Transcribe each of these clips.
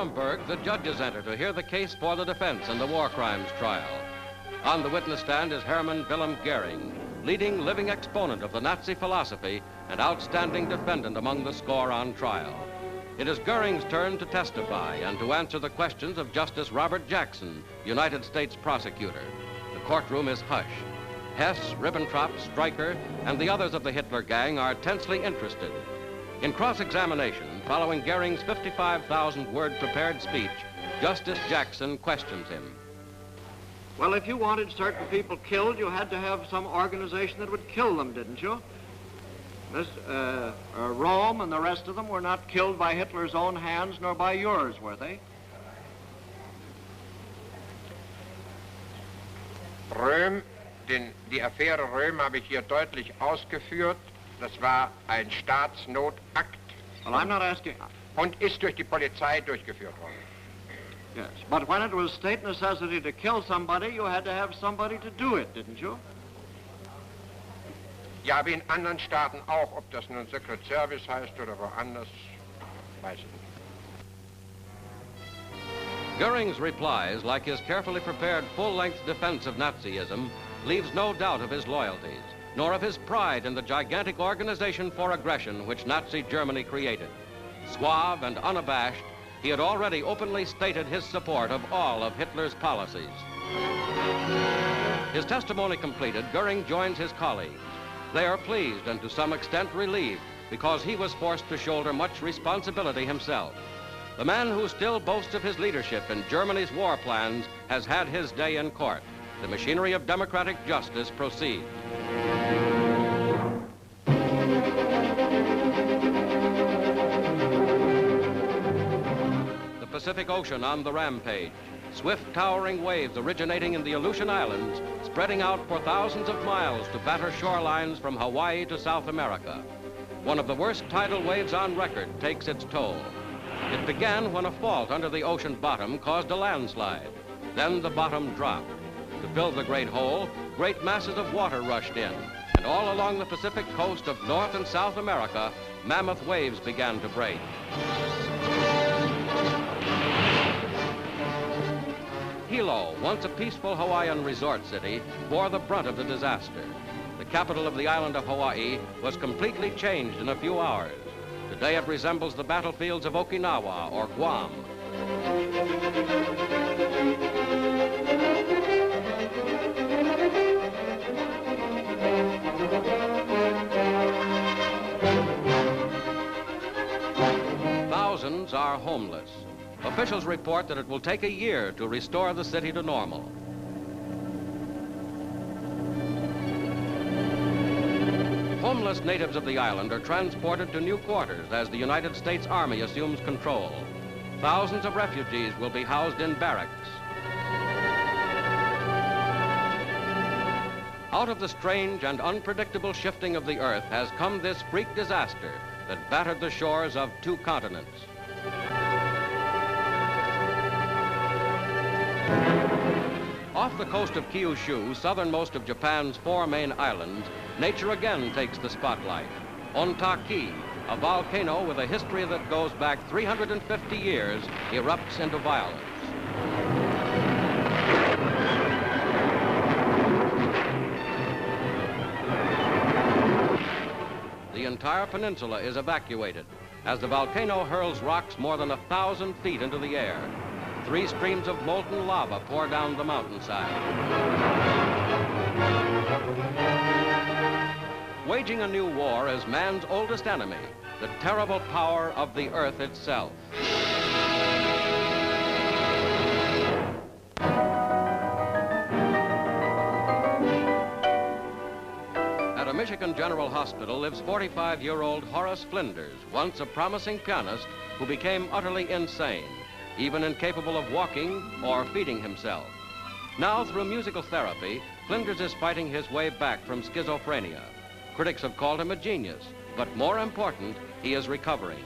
Nuremberg, the judges enter to hear the case for the defense in the war crimes trial. On the witness stand is Hermann Wilhelm Goering, leading living exponent of the Nazi philosophy and outstanding defendant among the score on trial. It is Goering's turn to testify and to answer the questions of Justice Robert Jackson, United States prosecutor. The courtroom is hushed. Hess, Ribbentrop, Stryker, and the others of the Hitler gang are tensely interested. In cross-examination, following Goering's 55,000-word prepared speech, Justice Jackson questions him. Well, if you wanted certain people killed, you had to have some organization that would kill them, didn't you? Rome and the rest of them were not killed by Hitler's own hands, nor by yours, were they? Die Affäre Röhm habe ich hier deutlich ausgeführt. Das war ein Staatsnotakt. Well, I'm not asking... Und ist durch die Polizei durchgeführt worden. Yes, but when it was state necessity to kill somebody, you had to have somebody to do it, didn't you? Ja, wie in anderen Staaten auch, ob das nun Secret Service heißt oder woanders, weiß ich nicht. Goering's replies, like his carefully prepared full-length defense of Nazism, leaves no doubt of his loyalties, nor of his pride in the gigantic organization for aggression which Nazi Germany created. Suave and unabashed, he had already openly stated his support of all of Hitler's policies. His testimony completed, Goering joins his colleagues. They are pleased and to some extent relieved because he was forced to shoulder much responsibility himself. The man who still boasts of his leadership in Germany's war plans has had his day in court. The machinery of democratic justice proceeds. The Pacific Ocean on the rampage. Swift towering waves originating in the Aleutian Islands, spreading out for thousands of miles to batter shorelines from Hawaii to South America. One of the worst tidal waves on record takes its toll. It began when a fault under the ocean bottom caused a landslide. Then the bottom dropped. To fill the great hole, great masses of water rushed in, and all along the Pacific coast of North and South America, mammoth waves began to break. Hilo, once a peaceful Hawaiian resort city, bore the brunt of the disaster. The capital of the island of Hawaii was completely changed in a few hours. Today it resembles the battlefields of Okinawa or Guam. Thousands are homeless. Officials report that it will take a year to restore the city to normal. Homeless natives of the island are transported to new quarters as the United States Army assumes control. Thousands of refugees will be housed in barracks. Out of the strange and unpredictable shifting of the earth has come this freak disaster that battered the shores of 2 continents. Off the coast of Kyushu, southernmost of Japan's 4 main islands, nature again takes the spotlight. Ontaki, a volcano with a history that goes back 350 years, erupts into violence. The entire peninsula is evacuated as the volcano hurls rocks more than 1,000 feet into the air. 3 streams of molten lava pour down the mountainside. Waging a new war is man's oldest enemy, the terrible power of the earth itself. At a Michigan General Hospital lives 45-year-old Horace Flinders, once a promising pianist who became utterly insane, even incapable of walking or feeding himself. Now, through musical therapy, Flinders is fighting his way back from schizophrenia. Critics have called him a genius, but more important, he is recovering.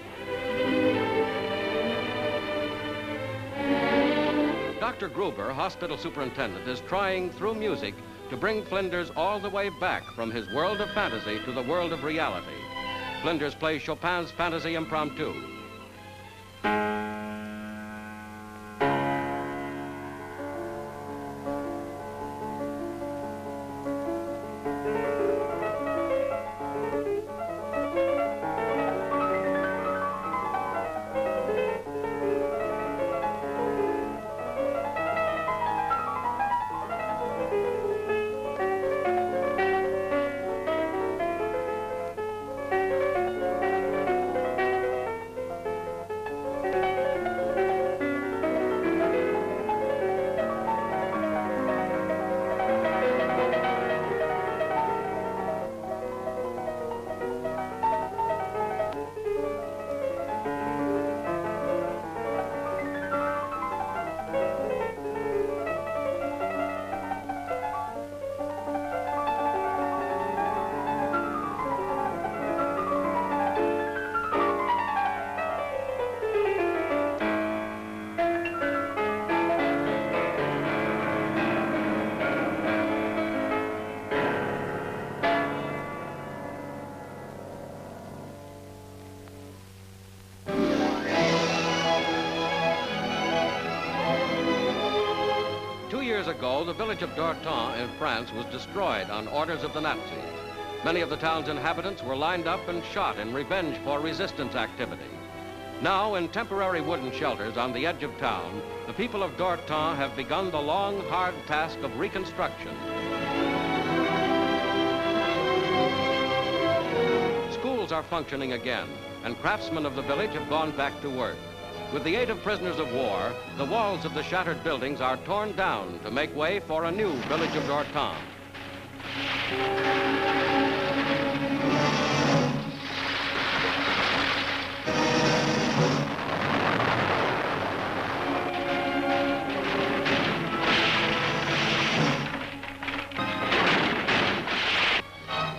Dr. Gruber, hospital superintendent, is trying, through music, to bring Flinders all the way back from his world of fantasy to the world of reality. Flinders plays Chopin's Fantasy Impromptu. the village of Dortan in France was destroyed on orders of the Nazis. Many of the town's inhabitants were lined up and shot in revenge for resistance activity. Now, in temporary wooden shelters on the edge of town, the people of Dortan have begun the long, hard task of reconstruction. Schools are functioning again, and craftsmen of the village have gone back to work. With the aid of prisoners of war, the walls of the shattered buildings are torn down to make way for a new village of Dortan.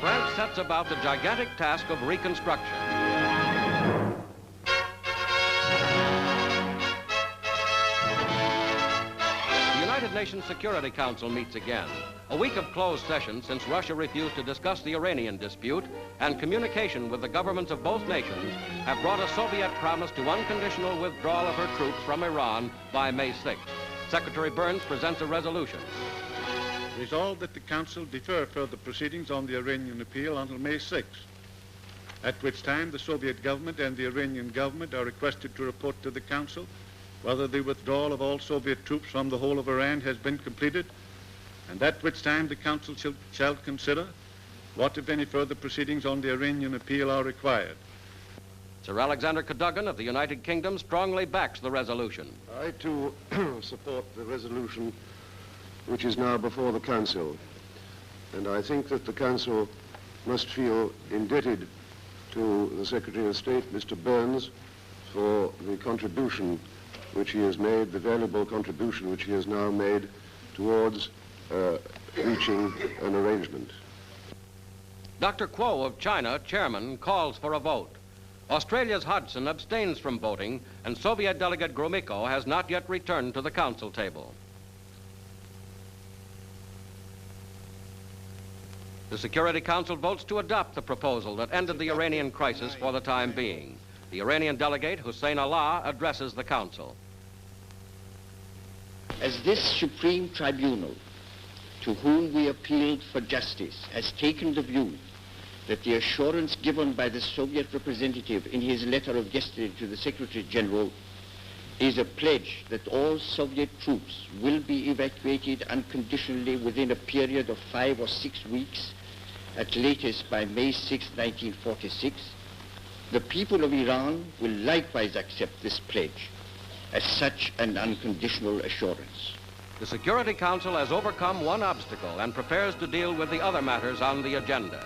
France sets about the gigantic task of reconstruction. The United Nations Security Council meets again. A week of closed session since Russia refused to discuss the Iranian dispute, and communication with the governments of both nations have brought a Soviet promise to unconditional withdrawal of her troops from Iran by May 6th. Secretary Burns presents a resolution. Resolved that the Council defer further proceedings on the Iranian appeal until May 6th, at which time the Soviet government and the Iranian government are requested to report to the Council whether the withdrawal of all Soviet troops from the whole of Iran has been completed, and at which time the Council shall consider what, if any, further proceedings on the Iranian appeal are required. Sir Alexander Cadogan of the United Kingdom strongly backs the resolution. I, too, support the resolution which is now before the Council. And I think that the Council must feel indebted to the Secretary of State, Mr. Burns, for the contribution which he has made, the valuable contribution which he has now made towards reaching an arrangement. Dr. Kuo of China, chairman, calls for a vote. Australia's Hodgson abstains from voting, and Soviet delegate Gromyko has not yet returned to the Council table. The Security Council votes to adopt the proposal that ended the Iranian crisis for the time being. The Iranian delegate, Hussein Allah, addresses the Council. As this Supreme Tribunal, to whom we appealed for justice, has taken the view that the assurance given by the Soviet representative in his letter of yesterday to the Secretary General is a pledge that all Soviet troops will be evacuated unconditionally within a period of 5 or 6 weeks, at latest by May 6, 1946, the people of Iran will likewise accept this pledge as such an unconditional assurance. The Security Council has overcome one obstacle and prepares to deal with the other matters on the agenda.